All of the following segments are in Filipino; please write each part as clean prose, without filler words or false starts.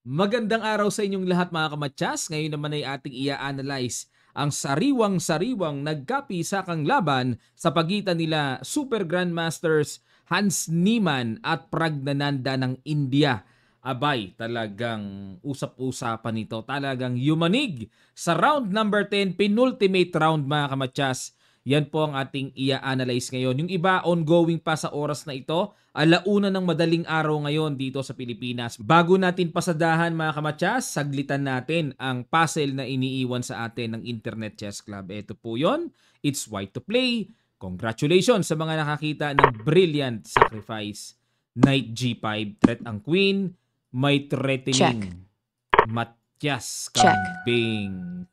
Magandang araw sa inyong lahat mga kamatyas. Ngayon naman ay ating i-analyze ang sariwang-sariwang nagkapisakang laban sa pagitan nila Super Grandmasters Hans Niemann at Pragnananda ng India. Abay, talagang usap-usapan ito. Talagang yumanig sa round number 10, penultimate round mga kamatyas. Yan po ang ating i-analyze ngayon. Yung iba ongoing pa sa oras na ito. Alauna ng madaling araw ngayon dito sa Pilipinas. Bago natin pasadahan mga kamatyas, saglitan natin ang puzzle na iniiwan sa atin ng Internet Chess Club. Ito po yon. It's white to play. Congratulations sa mga nakakita ng brilliant sacrifice. Knight G5, threat ang queen. May threatening. Matyas kambing.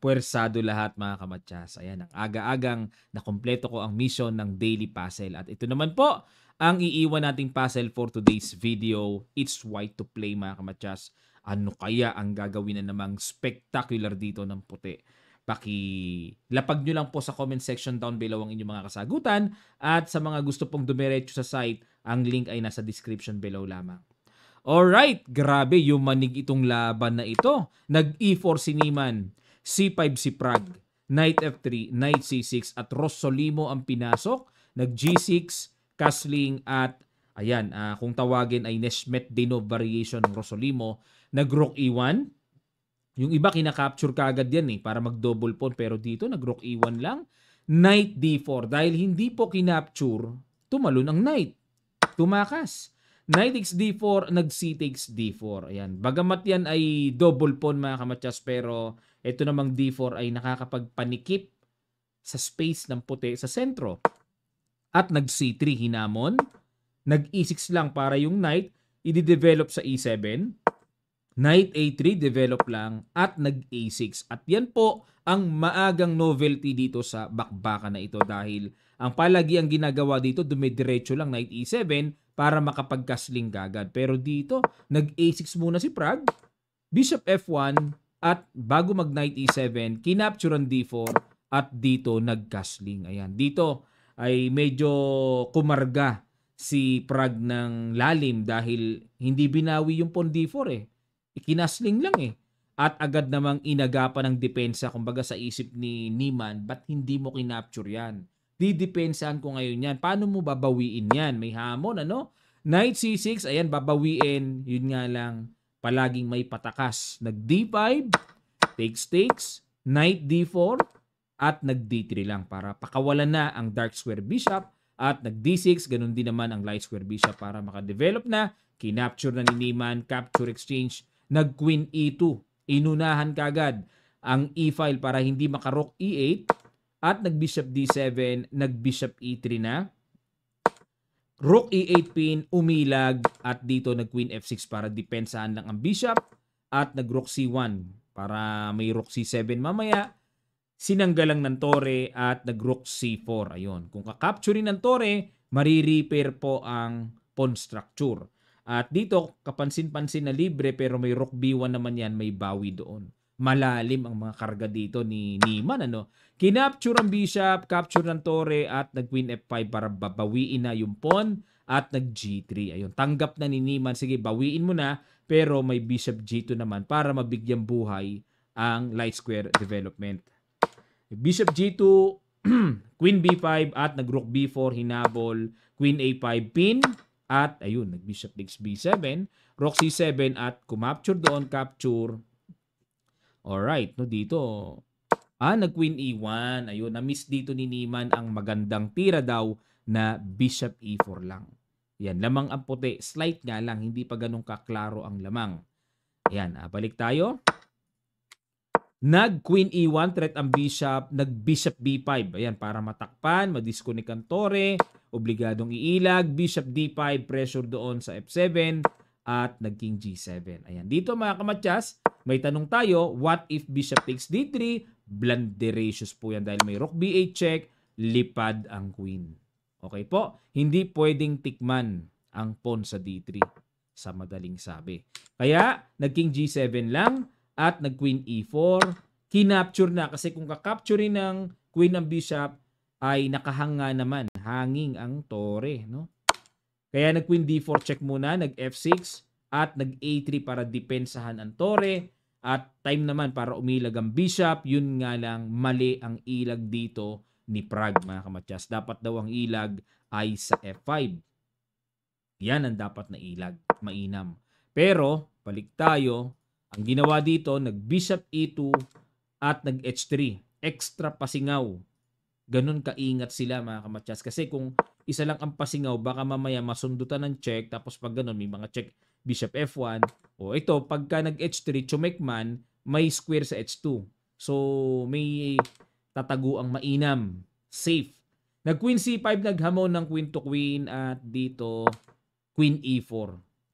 Puwersado lahat mga kamatyas. Ayan, ang aga-agang nakompleto ko ang mission ng daily puzzle. At ito naman po, ang iiwan nating puzzle for today's video. It's white to play mga kamatyas. Ano kaya ang gagawin na namang spectacular dito ng puti? Lapag nyo lang po sa comment section down below ang inyong mga kasagutan. At sa mga gusto pong dumiretso sa site, ang link ay nasa description below lamang. Alright, grabe yumanig itong laban na ito. Nag-E4 si Niemann, C5 si Prag, Knight F3, Knight C6 at Rossolimo ang pinasok. Nag-G6, Castling at ayan, kung tawagin ay Neshmetdinov variation ng Rossolimo. Nag-Rook E1. Yung iba kinakapture kagad yan para mag-double pawn pero dito nag-Rook E1 lang. Knight D4 dahil hindi po kinapture, tumalon ang Knight. Tumakas. Knight takes D4, nag-C takes D4. Ayan. Bagamat yan ay double pawn mga kamatyas pero ito namang D4 ay nakakapagpanikip sa space ng puti sa sentro. At nag-C3 hinamon. Nag-E6 lang para yung Knight i-develop sa E7. Knight A3 develop lang at nag-A6. At yan po ang maagang novelty dito sa bakbakan na ito dahil ang palagi ang ginagawa dito dumidiretso lang Knight E7 para makapag-castling kagad. Pero dito nag-A6 muna si Prag, Bishop F1 at bago mag-Knight E7 kinapture ang D4 at dito nag-castling. Ayan, dito ay medyo kumarga si Prag ng lalim dahil hindi binawi yung pawn D4 Ikinasling lang At agad namang inagapan ng depensa kumbaga sa isip ni Niemann, ba't hindi mo kinapture yan? Didepensahan ko ngayon yan. Paano mo babawiin yan? May hamon, Knight C6, ayan, babawiin. Yun nga lang, palaging may patakas. Nag-D5, takes, Knight D4, at nag-D3 lang para pakawalan na ang dark square bishop. At nag-D6, ganun din naman ang light square bishop para makadevelop na. Kinapture na ni Niemann, capture exchange. Nag-Queen E2. Inunahan kagad ang E-file para hindi maka-Rook E8. At nag-Bishop D7, nag-Bishop E3 na. Rook E8 pin, umilag. At dito nag-Queen F6 para depensahan lang ang Bishop. At nag-Rook C1 para may Rook C7 mamaya. Sinanggalang ng Tore at nag-Rook C4. Ayun. Kung kakapturin ng Tore, marirepair po ang pawn structure. At dito, kapansin-pansin na libre pero may Rook B1 naman yan, may bawi doon. Malalim ang mga karga dito ni Niemann. Kinapture ang bishop, capture ng Tore at nag-Queen F5 para babawiin na yung pawn at nag-G3. Ayun, tanggap na ni Niemann. Sige, bawiin mo na pero may bishop G2 naman para mabigyang buhay ang light square development. Bishop G2, Queen B5 at nag-Rook B4, hinabol, Queen A5 pin. At ayun, nag-Bishop takes B7, Rook C7 at kumapture doon, capture. Alright, dito. Nag-Queen E1. Ayun, na-miss dito ni Niemann ang magandang tira daw na Bishop E4 lang. Yan, lamang ang puti. Slight nga lang, hindi pa ganun kaklaro ang lamang. Ayan, balik tayo. Nag-Queen E1, threat ang Bishop, nag-Bishop B5. Ayan, para matakpan, madisconnect ang Tore, obligadong iilag, Bishop D5, pressure doon sa F7, at nag-King G7. Ayan, dito mga kamatyas, may tanong tayo, what if Bishop takes D3? Blunderacious po yan dahil may Rook B8 check, lipad ang Queen. Okay po, hindi pwedeng tikman ang pawn sa D3 sa madaling sabi. Kaya, nag-King G7 lang, at nag-Queen E4, kinapture na kasi kung kakapturein ng Queen ng Bishop ay nakahanga naman, hanging ang Tore, Kaya nag-Queen D4 check muna, nag-F6 at nag-A3 para depensahan ang tore. At time naman para umilag ang bishop. Yun nga lang, mali ang ilag dito ni Prague, mga kamatyas. Dapat daw ang ilag ay sa F5. Yan ang dapat na ilag. Mainam. Pero, balik tayo. Ang ginawa dito, nag-bishop E2 at nag-H3. Extra pasingaw. Ganun kaingat sila, mga kamatyas. Kasi kung isa lang ang pasingaw, baka mamaya masundutan ng check. Tapos pag ganun, may mga check bishop F1. O ito, pagka nag-H3, chumekman, may square sa H2. So, may tatago ang mainam. Safe. Nag-queen C5, naghamon ng queen to queen. At dito, queen E4.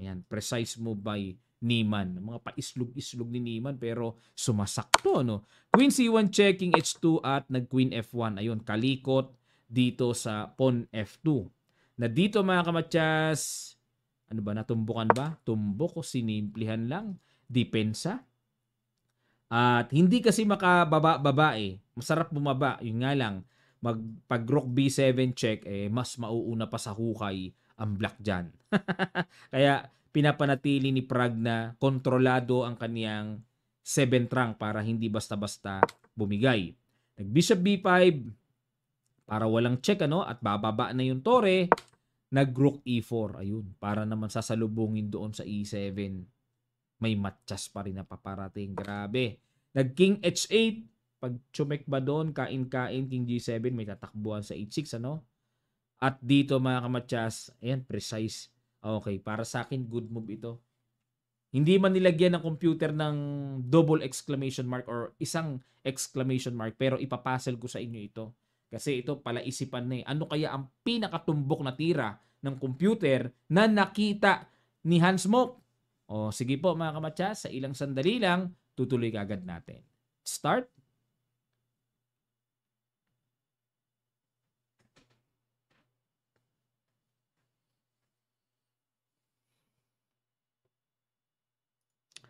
Ayan, precise move by Niemann. Mga paislog-islog ni Niemann pero sumasakto, no? Queen C1 checking H2 at nag-queen F1. Ayun, kalikot dito sa pawn F2. Na dito, mga kamatyas, ano ba, natumbukan ba? Tumbok o sinimplihan lang. Depensa. At hindi kasi makababa-baba eh. Masarap bumaba. Yun nga lang, pag rook B7 check, mas mauuna pa sa hukay ang black dyan. Kaya pinapanatili ni Prague na kontrolado ang kaniyang 7th rank para hindi basta-basta bumigay. Nag-bishop B5 para walang check at bababa na yung tore. Nag-rook E4. Ayun, para naman sasalubungin doon sa E7. May matchas pa rin na paparating. Grabe. Nag-king H8. Pag chumek ba doon, kain-kain, king G7, may tatakbuhan sa H6, At dito, mga kamatyas, ayan, precise. Okay, para sa akin, good move ito. Hindi man nilagyan ng computer ng double exclamation mark or isang exclamation mark, pero ipapasel ko sa inyo ito. Kasi ito palaisipan na eh. Ano kaya ang pinakatumbok na tira ng computer na nakita ni Hans Mock? O sige po, mga kamatyas, sa ilang sandali lang, tutuloy kagad natin. Start.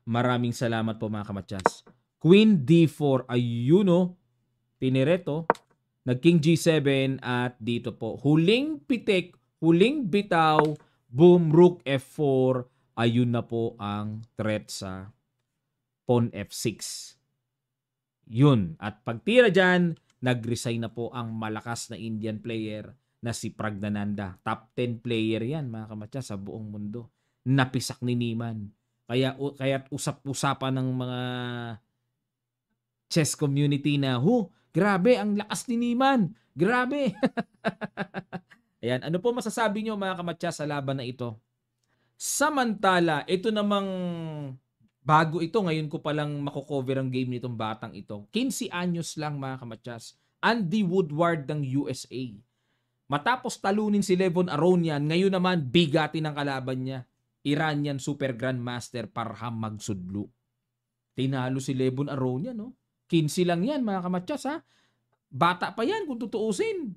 Maraming salamat po, mga kamatyas. Queen D4, ayun tinireto. Nag-king G7 at dito po, huling pitik, huling bitaw, boom, rook F4. Ayun na po ang threat sa pawn F6. Yun. At pagtira dyan, nag-resign na po ang malakas na Indian player na si Praggnanandhaa. Top 10 player yan, mga kamatyas, sa buong mundo. Napisak ni Niemann. Kaya usap-usapan ng mga chess community na, grabe, ang lakas ni Niemann. Grabe. Ayan, ano po masasabi nyo, mga kamatyas, sa laban na ito? Samantala, ito namang bago ito, ngayon ko palang makocover ang game nitong batang ito. 15 anyos lang, mga kamatyas. Andy Woodward ng USA. Matapos talunin si Levon Aronian, ngayon naman bigatin ang kalaban niya. Iranian Super Grandmaster Parham Magsudlu. Tinalo si Levon Aronian, 15 lang yan, mga kamatyas, Bata pa yan kung tutuusin.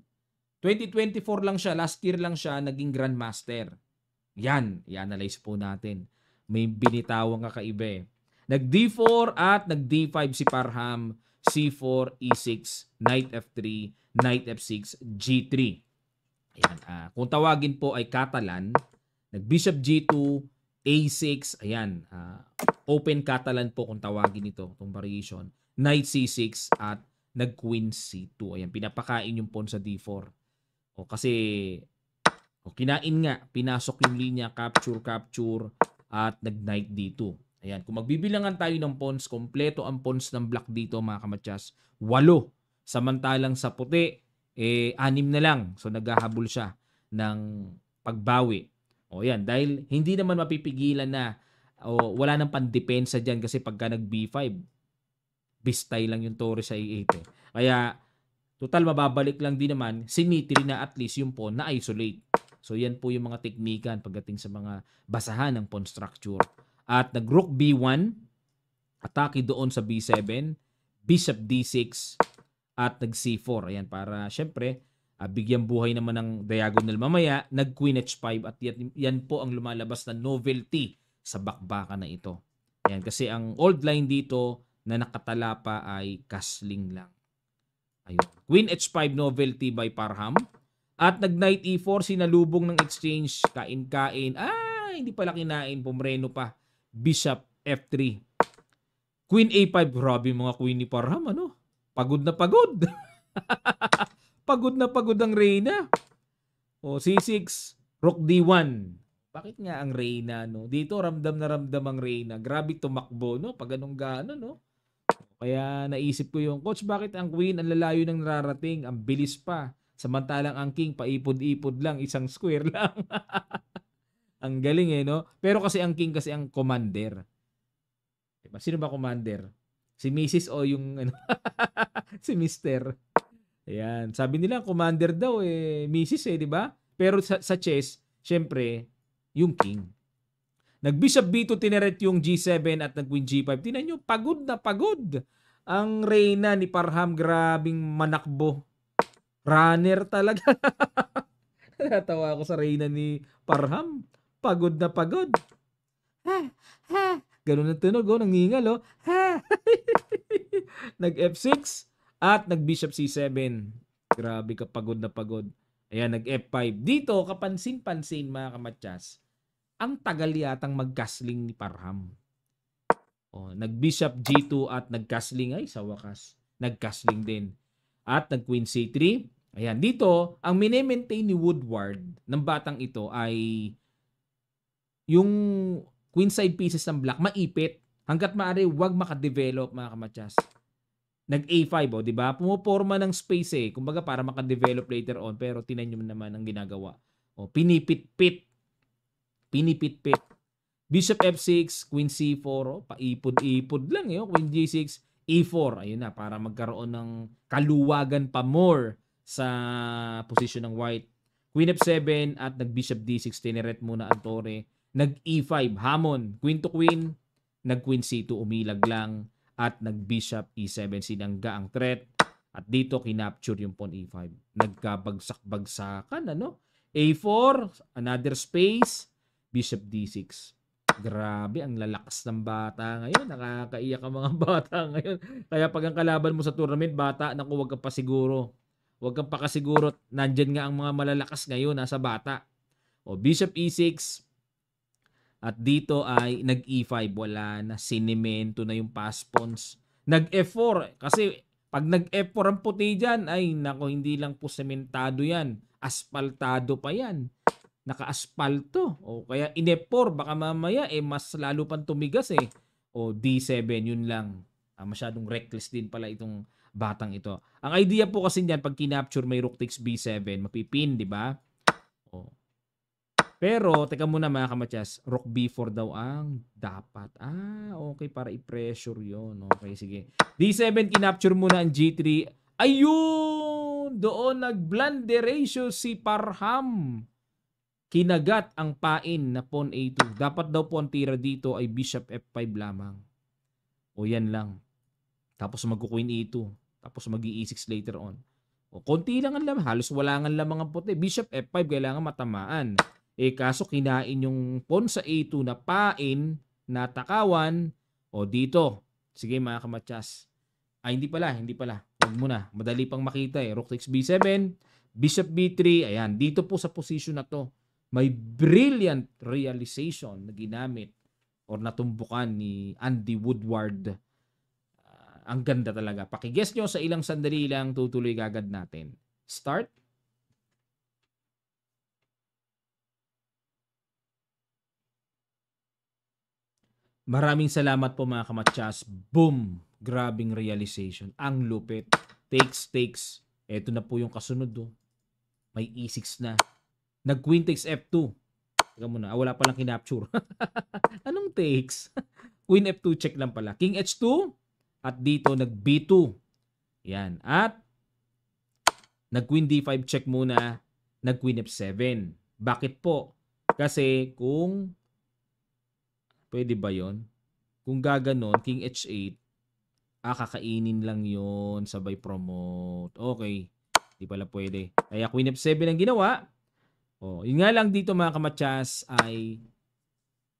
2024 lang siya, last year lang siya naging Grandmaster. Yan, i-analyze po natin. May binitawang kakaiba. Nag-D4 at nag-D5 si Parham, C4, E6, Knight F3, Knight F6, G3. Ayan, kung tawagin po ay Catalan, nag-Bishop G2, A6, ayan, open Catalan po kung tawagin ito, itong variation. Knight C6 at nag-Queen C2. Ayan, pinapakain yung pawn sa D4. Kasi kinain nga, pinasok yung linya, capture, at nag-Knight D2. Ayan, kung magbibilangan tayo ng pawns, kompleto ang pawns ng black dito, mga kamatyas, 8. Samantalang sa puti, 6 na lang. So, naghahabol siya ng pagbawi. Yan, dahil hindi naman mapipigilan na wala nang pandepensa dyan kasi pagka nag-B5, bistay lang yung tore sa A8. Kaya, total mababalik lang din naman, symmetry na at least yung pawn na isolate. So, yan po yung mga teknikan pagdating sa mga basahan ng pawn structure. At nag-rook B1, atake doon sa B7, bishop D6, at nag-C4. Ayan, para syempre, bigyan buhay naman ng diagonal mamaya, nag-Queen H5 at yan po ang lumalabas na novelty sa bakbakan na ito. Ayan, kasi ang old line dito na nakatala pa ay castling lang. Ayun. Queen H5 novelty by Parham. At nag-Knight E4, sinalubong ng exchange, kain-kain. Hindi pala kinain. Pumreno pa. Bishop F3. Queen A5. Grabe mga queen ni Parham, ano? Pagod na pagod. Pagod na pagod ang Reyna. O, C6. Rook D1. Bakit nga ang Reyna, no? Dito ramdam na ramdam ang Reyna. Grabe tumakbo, no? Pag anong gano'n, no? Kaya naisip ko yung, Coach, bakit ang queen ang lalayo ng nararating? Ang bilis pa. Samantalang ang king, paipod-ipod lang. Isang square lang. Ang galing eh, no? Pero kasi ang king kasi ang commander. Diba? Sino ba commander? Si Mrs. o yung ano? Si Mr. Ayan. Sabi nila, commander daw eh, Mrs. eh, di ba? Pero sa chess, syempre, yung king. Nag-bishop B2, tineret yung G7 at nag-queen G5. Tinan nyo, pagod na pagod. Ang Reyna ni Parham, grabing manakbo. Runner talaga. Natawa ako sa Reyna ni Parham. Pagod na pagod. Ha, ha. Ganun ang tunog, oh, nangingal, oh. Ha. Nag-F6 at nag-bishop C7. Grabe ka, pagod na pagod. Ayan, nag-F5. Dito, kapansin-pansin mga kamatyas, ang tagal yatang mag-castling ni Parham. Oh, nag-bishop G2 at nag-castling. Ay, sa wakas. Nag-castling din. At nag-queen C3. Ayan, dito, ang mini-maintain ni Woodward ng batang ito ay yung queenside pieces ng black, maipit. Hanggat maaari, huwag makadevelop, mga kamatyas. Nag-A5, oh, di ba? Pumuporma ng space eh. Kumbaga para makadevelop later on. Pero tinan nyo naman ang ginagawa. Oh, pinipit-pit. Pinipit-pit. Bishop F6, Queen C4, oh, paipod-ipod lang eh. Oh. Queen G6, E4. Ayun na, para magkaroon ng kaluwagan pa more sa position ng white. Queen F7 at nag-Bishop D6, tineret muna ang tore. Nag-E5, hamon. Queen to queen, nag-Queen C2, umilag lang. At nag-Bishop E7, sinangga ang threat. At dito, kinapture yung pawn E5. Nagkabagsak-bagsakan, ano? A4, another space. Bishop D6. Grabe, ang lalakas ng bata ngayon. Nakakaiyak ang mga bata ngayon. Kaya pag ang kalaban mo sa tournament, bata, naku, huwag kang pasiguro. Huwag kang pakasiguro. Nandyan nga ang mga malalakas ngayon, nasa bata. O, Bishop E6. At dito ay nag-E5. Wala na. Sinimento na yung pass pawns. Nag-F4. Kasi pag nag-F4 ang puti dyan, ay naku, hindi lang po sementado yan. Aspaltado pa yan. Naka-aspalto. O kaya in F4, baka mamaya mas lalo pang tumigas eh. O D7, yun lang. Masyadong reckless din pala itong batang ito. Ang idea po kasi niyan, pag kinapture may rook takes B7, mapipin, di ba? O. Pero, teka muna mga kamatyas, rook B4 daw ang dapat. Okay, para i-pressure yun. Okay, sige. D7, kinapture muna ang G3. Ayun! Doon nag-blunderation si Parham. Kinagat ang pain na pawn A2. Dapat daw po ang tira dito ay Bishop F5 lamang. O yan lang. Tapos mag-Queen E2. Tapos mag-E6 later on. O konti lang ang lamang. Halos wala nga lamang ang puti. Bishop F5 kailangan matamaan. Kaso kinain yung pawn sa A2 na pain, na takawan. O dito. Sige mga kamatyas. Hindi pala. Huwag muna. Madali pang makita eh. Rook takes B7. Bishop B3. Ayan. Dito po sa position na to. May brilliant realization na ginamit or natumbukan ni Andy Woodward. Ang ganda talaga. Pakiguess nyo sa ilang sandali lang, tutuloy agad natin. Start. Maraming salamat po mga kamatyas. Boom! Grabing realization. Ang lupit. Takes. Ito na po yung kasunod. Oh. May E6 na. Nag-Queen takes F2. Teka muna. Wala palang kinapture. Anong takes? Queen F2 check lang pala. King H2. At dito nag-B2. Yan. At nag-Queen D5 check muna. Nag-Queen F7. Bakit po? Kasi kung pwede ba yon? Kung gaganon, King H8, kakainin lang yon sabay promote. Okay. Di pala pwede. Kaya Queen F7 ang ginawa. Yun nga lang dito mga kamatyas ay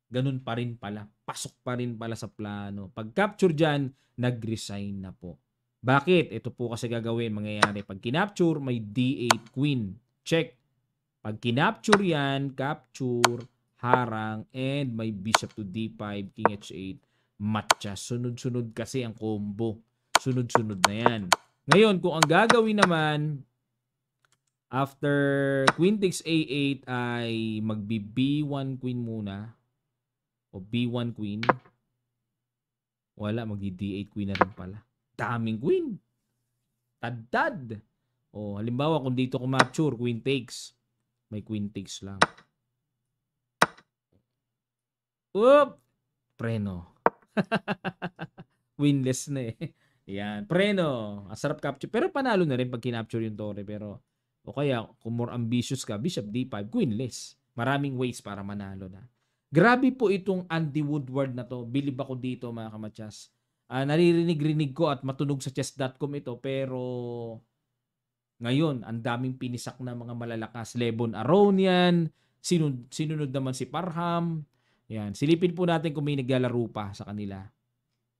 ganun pa rin pala. Pasok pa rin pala sa plano. Pag capture dyan, nag-resign na po. Bakit? Ito po kasi gagawin, mangyayari. Pag kinapture, may D8 queen. Check. Pag kinapture yan, capture, harang, and may bishop to d5, king h8, matcha. Sunod-sunod kasi ang combo. Sunod-sunod na yan. Ngayon, kung ang gagawin naman, after queen takes a8 ay magbi b1 queen muna. O b1 queen. Wala, magdi d8 queen na rin pala. Daming queen. Tad-tad. O, halimbawa, kung dito ko mature, queen takes. May queen takes lang. Oop! Preno. Winless na eh. Yan. Preno. Sarap capture. Pero panalo na rin pag kinapture yung torre. Pero, o kaya, kung more ambitious ka, bishop d5, queenless. Maraming ways para manalo na. Grabe po itong Andy Woodward na to. Bilib ako dito, mga kamatsas. Naririnig-rinig ko at matunog sa chess.com ito. Pero, ngayon, ang daming pinisak na mga malalakas. Lebon Aronian, sinunod naman si Parham. Yan. Silipin po natin kung may naglalaro pa sa kanila.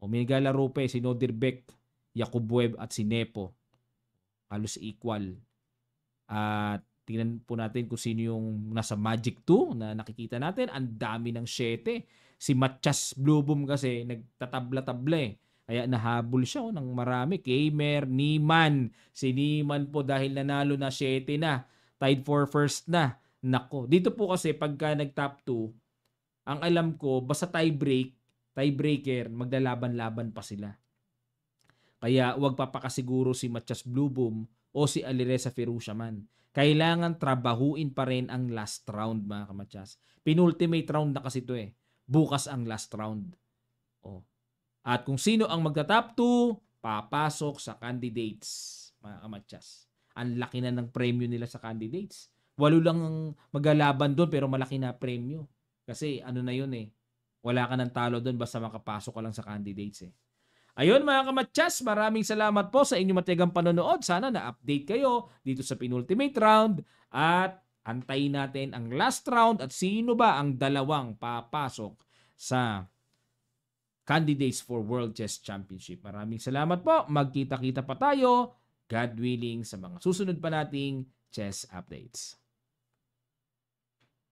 O may naglalaro pa si Nodirbek, Yakub Webb at si Nepo. Halos equal. At tingnan po natin kung sino yung nasa Magic 2 na nakikita natin. Ang dami ng 7. Si Matchas Blueboom kasi nagtatabla-tabla eh. Kaya nahabol siya ng marami. Kamer, Niemann. Si Niemann po dahil nanalo na 7 na. Tied for first na. Nako. Dito po kasi pagka nag-top 2, ang alam ko, basta tiebreaker, maglalaban-laban pa sila. Kaya huwag papakasiguro si Matchas Blueboom o si Alireza Firouzja man. Kailangan trabahuin pa rin ang last round, mga kamatsas. Penultimate round na kasi ito eh. Bukas ang last round. O. At kung sino ang magta-top 2, papasok sa candidates, mga kamatsas. Ang laki na ng premyo nila sa candidates. 8 lang ang maglalaban doon pero malaki na premyo. Kasi ano na yun eh. Wala ka ng talo doon basta makapasok ka lang sa candidates eh. Ayun mga kamatsas, maraming salamat po sa inyong matigang panonood. Sana na-update kayo dito sa penultimate round at antayin natin ang last round at sino ba ang dalawang papasok sa candidates for World Chess Championship. Maraming salamat po. Magkita-kita pa tayo, God willing, sa mga susunod pa nating chess updates.